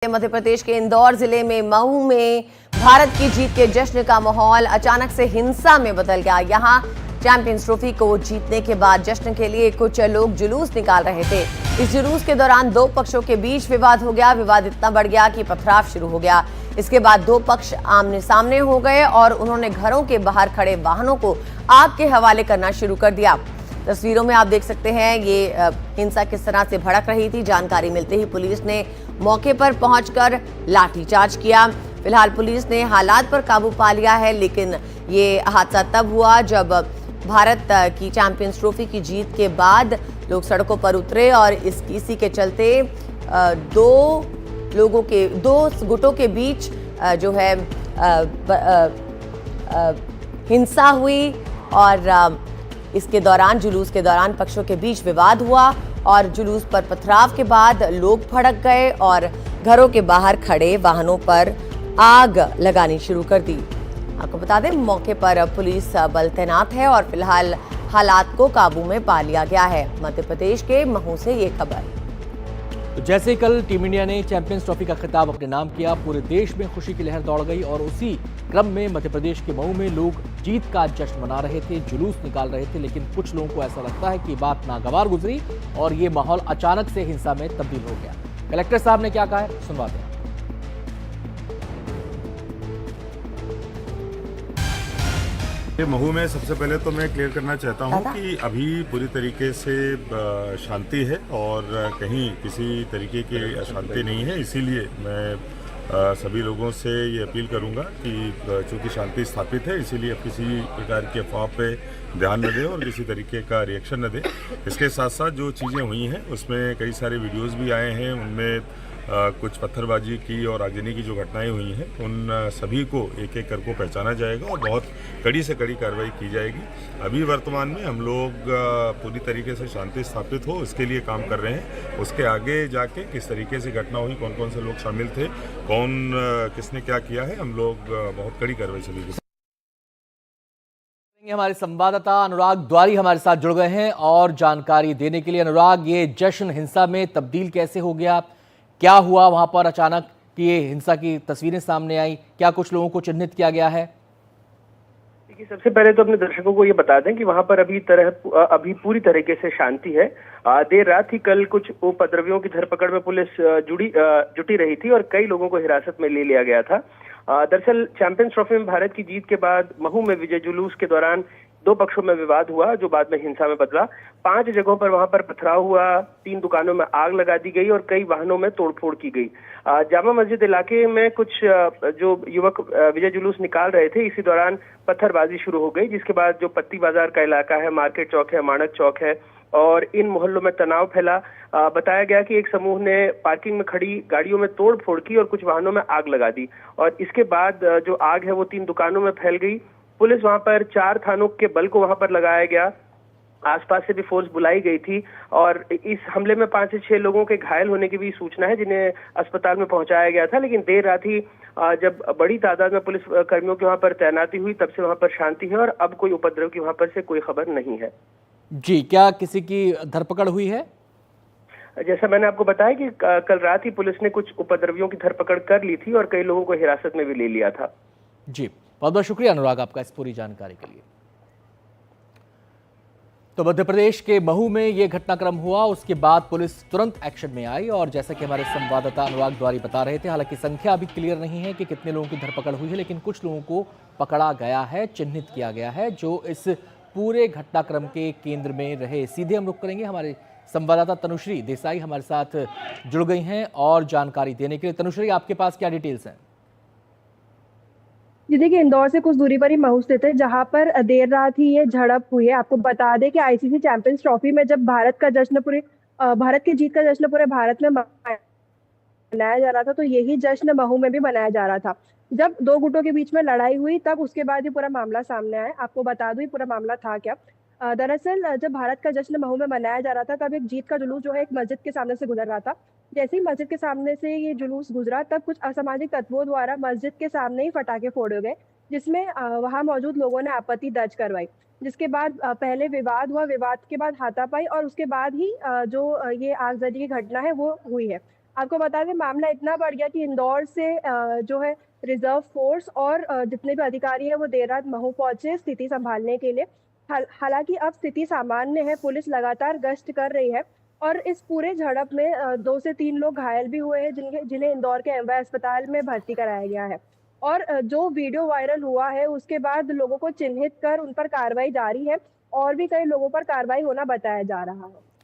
मध्य प्रदेश के इंदौर जिले में मऊ में भारत की जीत के जश्न का माहौल अचानक से हिंसा में बदल गया। यहां चैंपियंस ट्रॉफी को जीतने के बाद जश्न के लिए कुछ लोग जुलूस निकाल रहे थे। इस जुलूस के दौरान दो पक्षों के बीच विवाद हो गया। विवाद इतना बढ़ गया कि पथराव शुरू हो गया। इसके बाद दो पक्ष आमने सामने हो गए और उन्होंने घरों के बाहर खड़े वाहनों को आग के हवाले करना शुरू कर दिया। तस्वीरों में आप देख सकते हैं ये हिंसा किस तरह से भड़क रही थी। जानकारी मिलते ही पुलिस ने मौके पर पहुंचकर लाठीचार्ज किया। फिलहाल पुलिस ने हालात पर काबू पा लिया है, लेकिन ये हादसा तब हुआ जब भारत की चैंपियंस ट्रॉफी की जीत के बाद लोग सड़कों पर उतरे और इसी के चलते दो गुटों के बीच जो है हिंसा हुई और इसके दौरान जुलूस के दौरान पक्षों के बीच विवाद हुआ और जुलूस पर पथराव के बाद लोग भड़क गए और घरों के बाहर खड़े वाहनों पर आग लगानी शुरू कर दी। आपको बता दें, मौके पर पुलिस बल तैनात है और फिलहाल हालात को काबू में पा लिया गया है। मध्य प्रदेश के महू से ये खबर। तो जैसे कल टीम इंडिया ने चैंपियंस ट्रॉफी का खिताब अपने नाम किया, पूरे देश में खुशी की लहर दौड़ गई और उसी क्रम में मध्य प्रदेश के मऊ में लोग जीत का जश्न मना रहे थे, जुलूस निकाल रहे थे। लेकिन कुछ लोगों को ऐसा लगता है कि बात नागवार गुजरी और ये माहौल अचानक से हिंसा में तब्दील हो गया। कलेक्टर साहब ने क्या कहा है, सुनवाते हैं। महू में सबसे पहले तो मैं क्लियर करना चाहता हूं कि अभी पूरी तरीके से शांति है और कहीं किसी तरीके की अशांति नहीं है। इसीलिए मैं सभी लोगों से ये अपील करूंगा कि चूंकि शांति स्थापित है, इसीलिए अब किसी प्रकार की अफवाह पे ध्यान न दें और किसी तरीके का रिएक्शन न दें। इसके साथ साथ जो चीज़ें हुई हैं उसमें कई सारे वीडियोज़ भी आए हैं, उनमें कुछ पत्थरबाजी की और आगजनी की जो घटनाएं हुई हैं उन सभी को एक एक करके पहचाना जाएगा और बहुत कड़ी से कड़ी कार्रवाई की जाएगी। अभी वर्तमान में हम लोग पूरी तरीके से शांति स्थापित हो इसके लिए काम कर रहे हैं। उसके आगे जाके किस तरीके से घटना हुई, कौन कौन से लोग शामिल थे, कौन किसने क्या किया है, हम लोग बहुत कड़ी कार्रवाई सभी के। हमारे संवाददाता अनुराग द्वारी हमारे साथ जुड़ गए हैं और जानकारी देने के लिए। अनुराग, ये जश्न हिंसा में तब्दील कैसे हो गया, क्या हुआ वहां पर अचानक कि ये हिंसा की तस्वीरें सामने आई, क्या कुछ लोगों को चिन्हित किया गया है? देखिए, सबसे पहले तो अपने दर्शकों को ये बता दें कि वहां पर अभी पूरी तरीके से शांति है। देर रात ही कल कुछ उपद्रवियों की धरपकड़ में पुलिस जुटी रही थी और कई लोगों को हिरासत में ले लिया गया था। दरअसल चैंपियंस ट्रॉफी में भारत की जीत के बाद महू में विजय जुलूस के दौरान दो पक्षों में विवाद हुआ जो बाद में हिंसा में बदला। 5 जगहों पर वहां पर पथराव हुआ, 3 दुकानों में आग लगा दी गई और कई वाहनों में तोड़फोड़ की गई। जामा मस्जिद इलाके में कुछ जो युवक विजय जुलूस निकाल रहे थे, इसी दौरान पत्थरबाजी शुरू हो गई, जिसके बाद जो पत्ती बाजार का इलाका है, मार्केट चौक है, माणक चौक है और इन मोहल्लों में तनाव फैला। बताया गया कि एक समूह ने पार्किंग में खड़ी गाड़ियों में तोड़ फोड़ की और कुछ वाहनों में आग लगा दी और इसके बाद जो आग है वो 3 दुकानों में फैल गई। पुलिस वहां पर 4 थानों के बल को वहां पर लगाया गया, आसपास से भी फोर्स बुलाई गई थी और इस हमले में 5 से 6 लोगों के घायल होने की भी सूचना है, जिन्हें अस्पताल में पहुंचाया गया था। लेकिन देर रात ही जब बड़ी तादाद में पुलिस कर्मियों की वहां पर तैनाती हुई, तब से वहां पर शांति है और अब कोई उपद्रव की वहां पर से कोई खबर नहीं है। जी, क्या किसी की धरपकड़ हुई है? जैसा मैंने आपको बताया कि कल रात ही पुलिस ने कुछ उपद्रवियों की धरपकड़ कर ली थी और कई लोगों को हिरासत में भी ले लिया था। जी, बहुत बहुत शुक्रिया अनुराग आपका इस पूरी जानकारी के लिए। तो मध्य प्रदेश के महू में यह घटनाक्रम हुआ, उसके बाद पुलिस तुरंत एक्शन में आई और जैसा कि हमारे संवाददाता अनुराग द्वारी बता रहे थे, हालांकि संख्या अभी क्लियर नहीं है कि कितने लोगों की धरपकड़ हुई है, लेकिन कुछ लोगों को पकड़ा गया है, चिन्हित किया गया है, जो इस पूरे घटनाक्रम के केंद्र में रहे। सीधे हम रुक करेंगे, हमारे संवाददाता तनुश्री देसाई हमारे साथ जुड़ गई हैं और जानकारी देने के लिए। तनुश्री, आपके पास क्या डिटेल्स हैं? जी देखिए, इंदौर से कुछ दूरी पर ही महू स्थित है, जहां पर देर रात ही ये झड़प हुई है। आपको बता दें कि आईसीसी चैंपियंस ट्रॉफी में जब भारत की जीत का जश्न पूरे भारत में मनाया जा रहा था, तो यही जश्न महू में भी मनाया जा रहा था। जब 2 गुटों के बीच में लड़ाई हुई, तब उसके बाद ये पूरा मामला सामने आया। आपको बता दूं ये पूरा मामला था क्या। दरअसल जब भारत का जश्न महू में मनाया जा रहा था, तब एक जीत का जुलूस जो है एक मस्जिद के सामने से गुजर रहा था। जैसे ही मस्जिद के सामने से ये जुलूस गुजरा, तब कुछ असामाजिक तत्वों द्वारा मस्जिद के सामने ही पटाखे फोड़े गए, जिसमें वहां मौजूद लोगों ने आपत्ति दर्ज करवाई। जिसके बाद पहले विवाद हुआ, विवाद के बाद हाथापाई और उसके बाद ही जो ये आगजनी की घटना है वो हुई है। आपको बता दें मामला इतना बढ़ गया कि इंदौर से जो है रिजर्व फोर्स और जितने भी अधिकारी हैं वो देर रात महू पहुंचे स्थिति संभालने के लिए। हालांकि अब स्थिति सामान्य है, पुलिस लगातार गश्त कर रही है और इस पूरे झड़प में 2 से 3 लोग घायल भी हुए हैं जिन्हें इंदौर के एमवाय अस्पताल में भर्ती कराया गया है। और जो वीडियो वायरल हुआ है उसके बाद लोगों को चिन्हित कर उन पर कार्रवाई जारी है और भी कई लोगों पर कार्रवाई होना बताया जा रहा है।